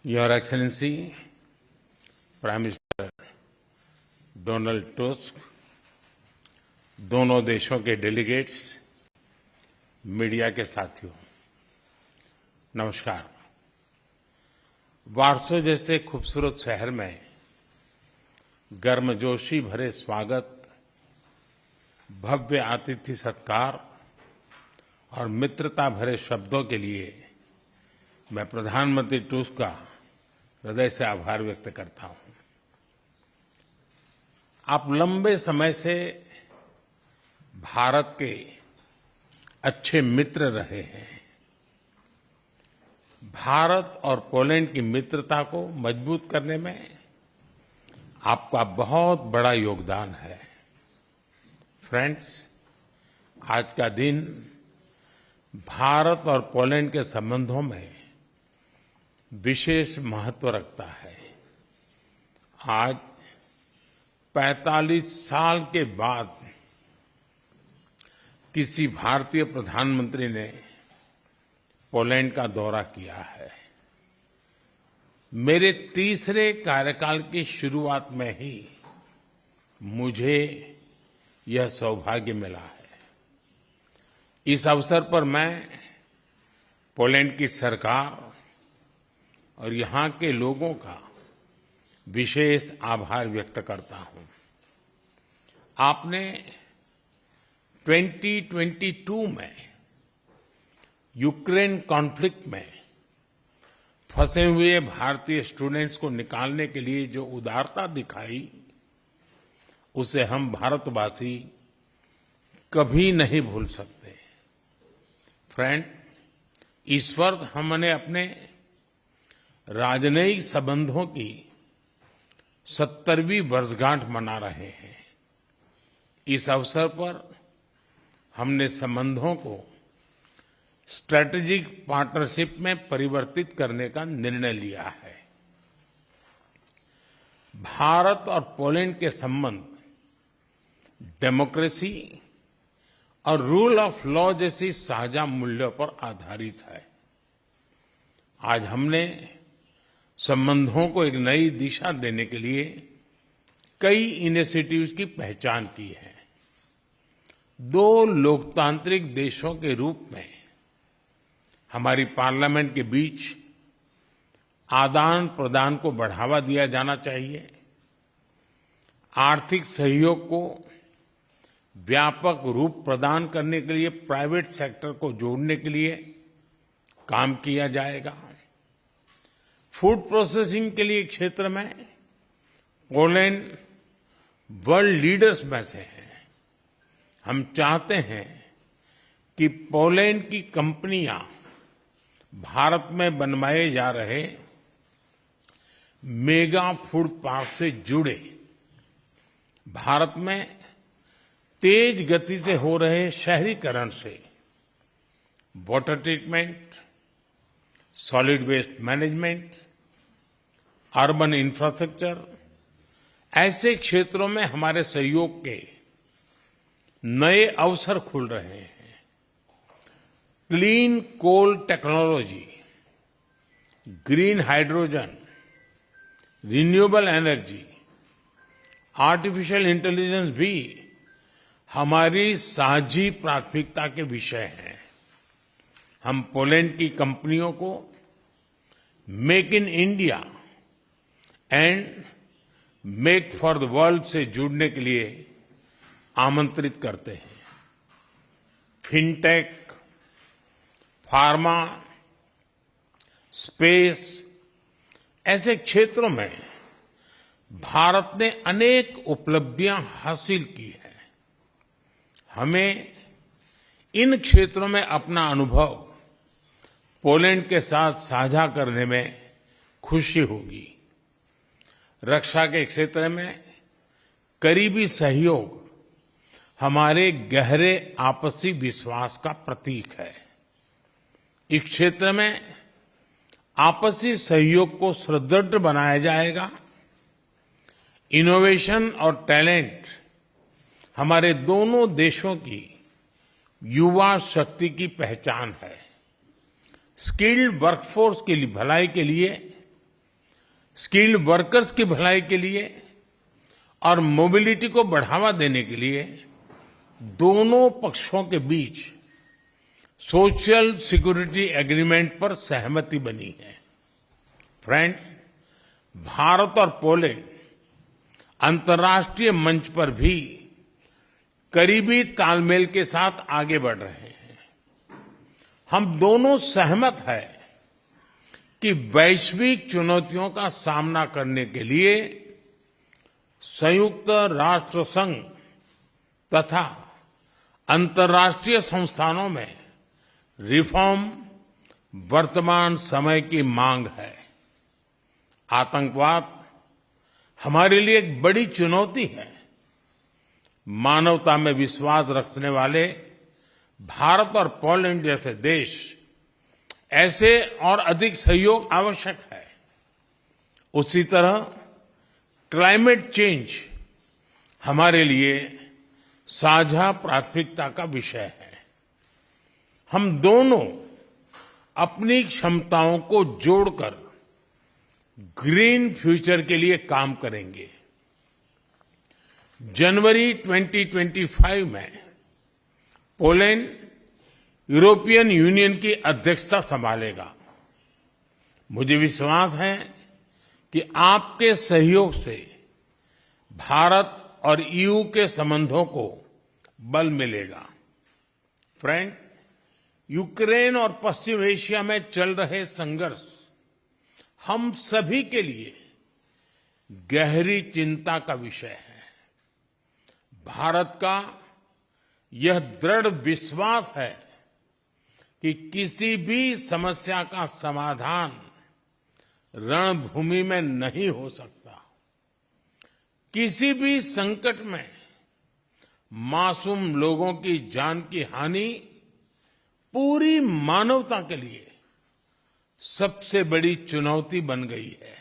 Your Excellency, Prime Minister Donald tusk, दोनों देशों के डेलीगेट्स, मीडिया के साथियों, नमस्कार। वारसो जैसे खूबसूरत शहर में गर्मजोशी भरे स्वागत, भव्य आतिथ्य सत्कार और मित्रता भरे शब्दों के लिए मैं प्रधानमंत्री टस्क का हृदय से आभार व्यक्त करता हूं। आप लंबे समय से भारत के अच्छे मित्र रहे हैं। भारत और पोलैंड की मित्रता को मजबूत करने में आपका बहुत बड़ा योगदान है। फ्रेंड्स, आज का दिन भारत और पोलैंड के संबंधों में विशेष महत्व रखता है। आज 45 साल के बाद किसी भारतीय प्रधानमंत्री ने पोलैंड का दौरा किया है। मेरे तीसरे कार्यकाल की शुरुआत में ही मुझे यह सौभाग्य मिला है। इस अवसर पर मैं पोलैंड की सरकार और यहाँ के लोगों का विशेष आभार व्यक्त करता हूं। आपने 2022 में यूक्रेन कॉन्फ्लिक्ट में फंसे हुए भारतीय स्टूडेंट्स को निकालने के लिए जो उदारता दिखाई, उसे हम भारतवासी कभी नहीं भूल सकते। फ्रेंड, इस वर्ष हमने अपने राजनयिक संबंधों की 70वीं वर्षगांठ मना रहे हैं। इस अवसर पर हमने संबंधों को स्ट्रैटेजिक पार्टनरशिप में परिवर्तित करने का निर्णय लिया है। भारत और पोलैंड के संबंध डेमोक्रेसी और रूल ऑफ लॉ जैसी साझा मूल्यों पर आधारित है। आज हमने संबंधों को एक नई दिशा देने के लिए कई इनिशिएटिव्स की पहचान की है। दो लोकतांत्रिक देशों के रूप में हमारी पार्लियामेंट के बीच आदान प्रदान को बढ़ावा दिया जाना चाहिए। आर्थिक सहयोग को व्यापक रूप प्रदान करने के लिए प्राइवेट सेक्टर को जोड़ने के लिए काम किया जाएगा। फूड प्रोसेसिंग के लिए क्षेत्र में पोलैंड वर्ल्ड लीडर्स में से है। हम चाहते हैं कि पोलैंड की कंपनियां भारत में बनवाए जा रहे मेगा फूड पार्क से जुड़े। भारत में तेज गति से हो रहे शहरीकरण से water treatment, solid waste management, urban infrastructure, ऐसे क्षेत्रों में हमारे सहयोग के नए अवसर खुल रहे हैं। Clean coal technology, green hydrogen, renewable energy, artificial intelligence भी हमारी साझी प्राथमिकता के विषय हैं। हम पोलैंड की कंपनियों को make in India and make for the world से जुड़ने के लिए आमंत्रित करते हैं। फिनटेक, फार्मा, स्पेस, ऐसे क्षेत्रों में भारत ने अनेक उपलब्धियां हासिल की हैं। हमें इन क्षेत्रों में अपना अनुभव पोलैंड के साथ साझा करने में खुशी होगी। रक्षा के क्षेत्र में करीबी सहयोग हमारे गहरे आपसी विश्वास का प्रतीक है। इस क्षेत्र में आपसी सहयोग को सुदृढ़ बनाया जाएगा। इनोवेशन और टैलेंट हमारे दोनों देशों की युवा शक्ति की पहचान है। स्किल्ड वर्कफोर्स की भलाई के लिए स्किल्ड वर्कर्स की भलाई के लिए और मोबिलिटी को बढ़ावा देने के लिए दोनों पक्षों के बीच सोशल सिक्योरिटी एग्रीमेंट पर सहमति बनी है। फ्रेंड्स, भारत और पोलैंड अंतर्राष्ट्रीय मंच पर भी करीबी तालमेल के साथ आगे बढ़ रहे हैं। हम दोनों सहमत हैं कि वैश्विक चुनौतियों का सामना करने के लिए संयुक्त राष्ट्र संघ तथा अंतर्राष्ट्रीय संस्थानों में रिफॉर्म वर्तमान समय की मांग है। आतंकवाद हमारे लिए एक बड़ी चुनौती है। मानवता में विश्वास रखने वाले भारत और पोलैंड जैसे देश ऐसे और अधिक सहयोग आवश्यक है। उसी तरह क्लाइमेट चेंज हमारे लिए साझा प्राथमिकता का विषय है। हम दोनों अपनी क्षमताओं को जोड़कर ग्रीन फ्यूचर के लिए काम करेंगे। जनवरी 2025 में पोलैंड यूरोपियन यूनियन की अध्यक्षता संभालेगा। मुझे विश्वास है कि आपके सहयोग से भारत और ईयू के संबंधों को बल मिलेगा। फ्रेंड, यूक्रेन और पश्चिम एशिया में चल रहे संघर्ष हम सभी के लिए गहरी चिंता का विषय है। भारत का यह दृढ़ विश्वास है कि किसी भी समस्या का समाधान रणभूमि में नहीं हो सकता। किसी भी संकट में मासूम लोगों की जान की हानि पूरी मानवता के लिए सबसे बड़ी चुनौती बन गई है।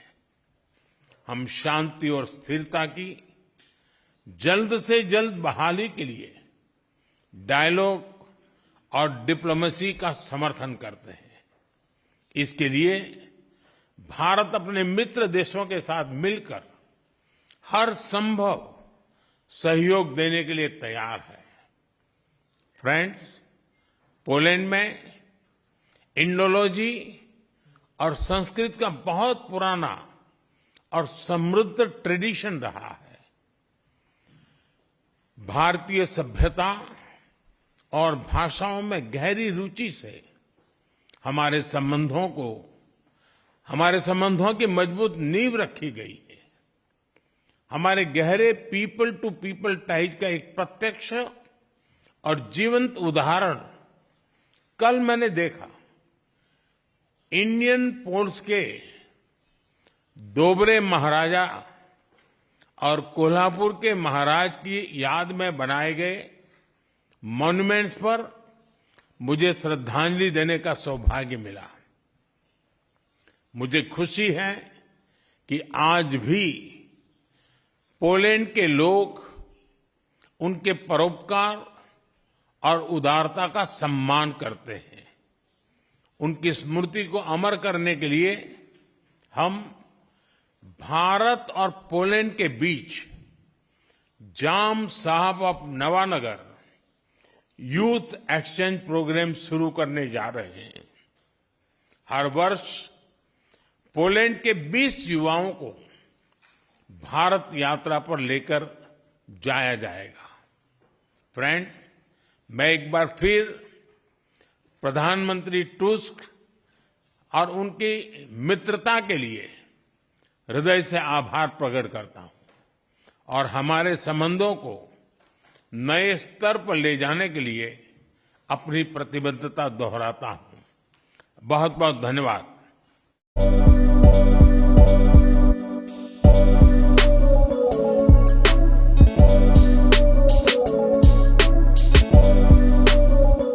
हम शांति और स्थिरता की जल्द से जल्द बहाली के लिए डायलॉग और डिप्लोमेसी का समर्थन करते हैं। इसके लिए भारत अपने मित्र देशों के साथ मिलकर हर संभव सहयोग देने के लिए तैयार है। फ्रेंड्स, पोलैंड में इंडोलॉजी और संस्कृत का बहुत पुराना और समृद्ध ट्रेडिशन रहा है। भारतीय सभ्यता और भाषाओं में गहरी रुचि से हमारे संबंधों की मजबूत नींव रखी गई है। हमारे गहरे पीपल टू पीपल टाइज का एक प्रत्यक्ष और जीवंत उदाहरण कल मैंने देखा। इंडियन पोर्ट्स के दोबरे महाराजा और कोल्हापुर के महाराज की याद में बनाए गए मॉन्यूमेंट्स पर मुझे श्रद्धांजलि देने का सौभाग्य मिला। मुझे खुशी है कि आज भी पोलैंड के लोग उनके परोपकार और उदारता का सम्मान करते हैं। उनकी स्मृति को अमर करने के लिए हम भारत और पोलैंड के बीच Jam Sahib of Nawanagar youth exchange programme शुरू करने जा रहे हैं। हर वर्ष पोलैंड के 20 युवाओं को भारत यात्रा पर लेकर जाया जाएगा। फ्रेंड्स, मैं एक बार फिर प्रधानमंत्री टुस्क और उनकी मित्रता के लिए हृदय से आभार प्रकट करता हूं और हमारे संबंधों को नए स्तर पर ले जाने के लिए अपनी प्रतिबद्धता दोहराता हूं। बहुत बहुत धन्यवाद।